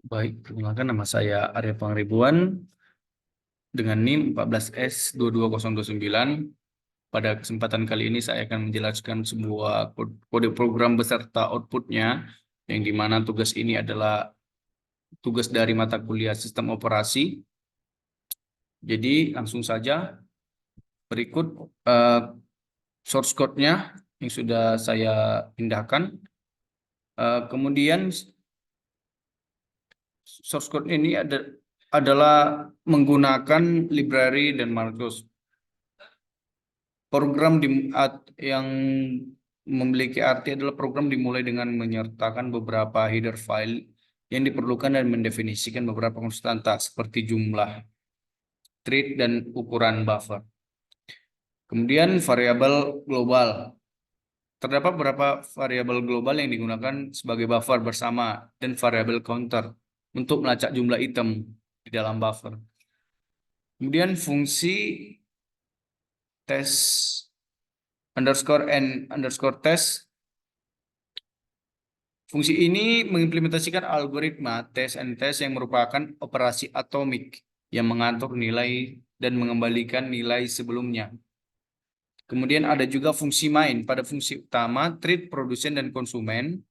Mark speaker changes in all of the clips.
Speaker 1: Baik, perkenalkan nama saya Arya Pangribuan dengan NIM 14S22029. Pada kesempatan kali ini saya akan menjelaskan sebuah kode program beserta outputnya, yang dimana tugas ini adalah tugas dari mata kuliah sistem operasi. Jadi langsung saja berikut eh, source code-nya yang sudah saya pindahkan. Kemudian source code ini adalah menggunakan library dan Marcos. Program yang memiliki arti adalah program dimulai dengan menyertakan beberapa header file yang diperlukan dan mendefinisikan beberapa konstanta seperti jumlah, thread, dan ukuran buffer. Kemudian variabel global. Terdapat beberapa variabel global yang digunakan sebagai buffer bersama dan variabel counter untuk melacak jumlah item di dalam buffer. Kemudian fungsi test underscore n underscore test. Fungsi ini mengimplementasikan algoritma test and test yang merupakan operasi atomik yang mengatur nilai dan mengembalikan nilai sebelumnya. Kemudian ada juga fungsi main. Pada fungsi utama, treat produsen dan konsumen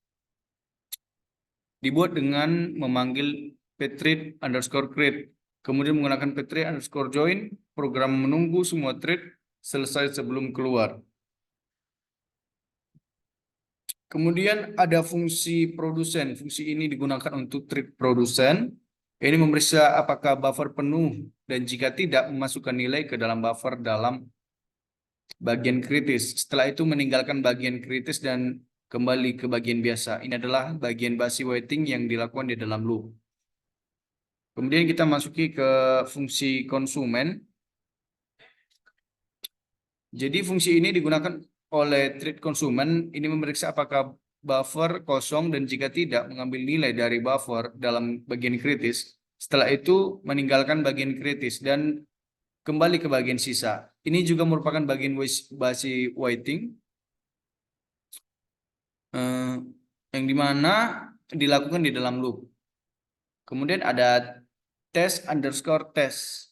Speaker 1: dibuat dengan memanggil ptreat underscore create. Kemudian menggunakan ptreat underscore join, program menunggu semua treat selesai sebelum keluar. Kemudian ada fungsi produsen. Fungsi ini digunakan untuk treat produsen. Ini memeriksa apakah buffer penuh dan jika tidak memasukkan nilai ke dalam buffer dalam bagian kritis. Setelah itu meninggalkan bagian kritis dan kembali ke bagian biasa. Ini adalah bagian basi waiting yang dilakukan di dalam loop. Kemudian kita masuki ke fungsi konsumen. Jadi fungsi ini digunakan oleh thread konsumen. Ini memeriksa apakah buffer kosong dan jika tidak mengambil nilai dari buffer dalam bagian kritis. Setelah itu meninggalkan bagian kritis dan kembali ke bagian sisa. Ini juga merupakan bagian basi waiting eh, yang dimana dilakukan di dalam loop. Kemudian ada test underscore test.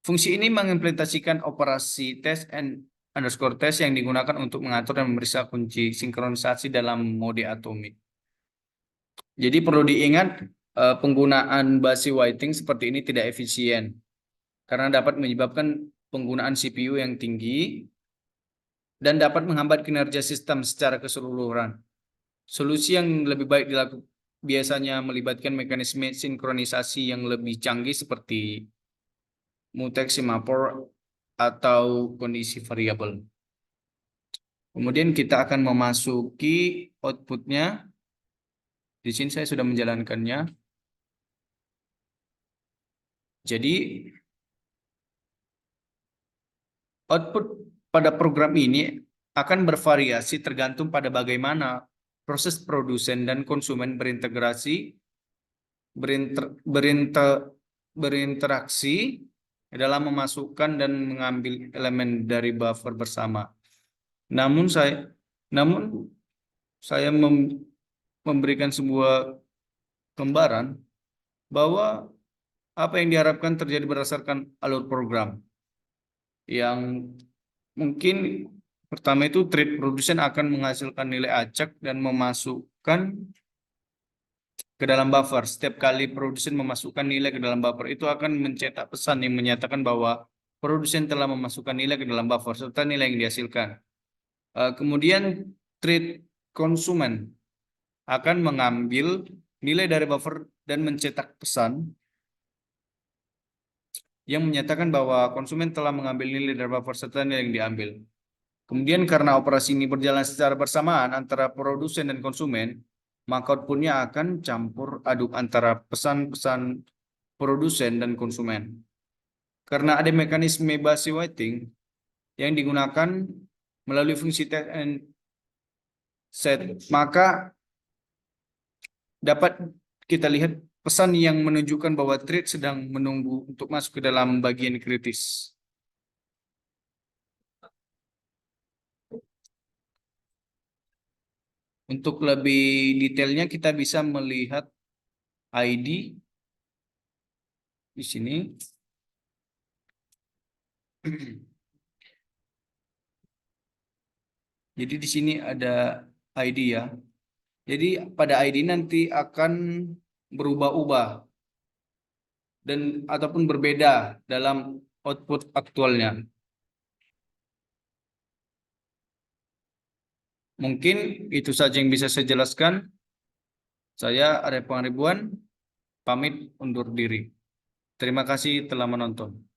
Speaker 1: Fungsi ini mengimplementasikan operasi test and underscore test yang digunakan untuk mengatur dan memeriksa kunci sinkronisasi dalam mode atomik. Jadi perlu diingat penggunaan basi waiting seperti ini tidak efisien karena dapat menyebabkan penggunaan CPU yang tinggi dan dapat menghambat kinerja sistem secara keseluruhan. Solusi yang lebih baik dilakukan biasanya melibatkan mekanisme sinkronisasi yang lebih canggih seperti mutex semaphore atau kondisi variabel. Kemudian kita akan memasuki outputnya. Di sini saya sudah menjalankannya. Jadi output pada program ini akan bervariasi tergantung pada bagaimana proses produsen dan konsumen berinteraksi dalam memasukkan dan mengambil elemen dari buffer bersama. Namun saya memberikan sebuah gambaran bahwa apa yang diharapkan terjadi berdasarkan alur program. Yang mungkin pertama itu trade produsen akan menghasilkan nilai acak dan memasukkan ke dalam buffer. Setiap kali produsen memasukkan nilai ke dalam buffer, itu akan mencetak pesan yang menyatakan bahwa produsen telah memasukkan nilai ke dalam buffer serta nilai yang dihasilkan. Kemudian trade konsumen akan mengambil nilai dari buffer dan mencetak pesan yang menyatakan bahwa konsumen telah mengambil nilai dari buffer serta nilai yang diambil. Kemudian karena operasi ini berjalan secara bersamaan antara produsen dan konsumen, maka outputnya akan campur aduk antara pesan-pesan produsen dan konsumen. Karena ada mekanisme basi waiting yang digunakan melalui fungsi test and set, maka dapat kita lihat pesan yang menunjukkan bahwa thread sedang menunggu untuk masuk ke dalam bagian kritis. Untuk lebih detailnya kita bisa melihat ID di sini. Jadi di sini ada ID ya. Jadi pada ID nanti akan berubah-ubah dan ataupun berbeda dalam output aktualnya. Mungkin itu saja yang bisa saya jelaskan. Saya Arya Pangaribuan, pamit undur diri. Terima kasih telah menonton.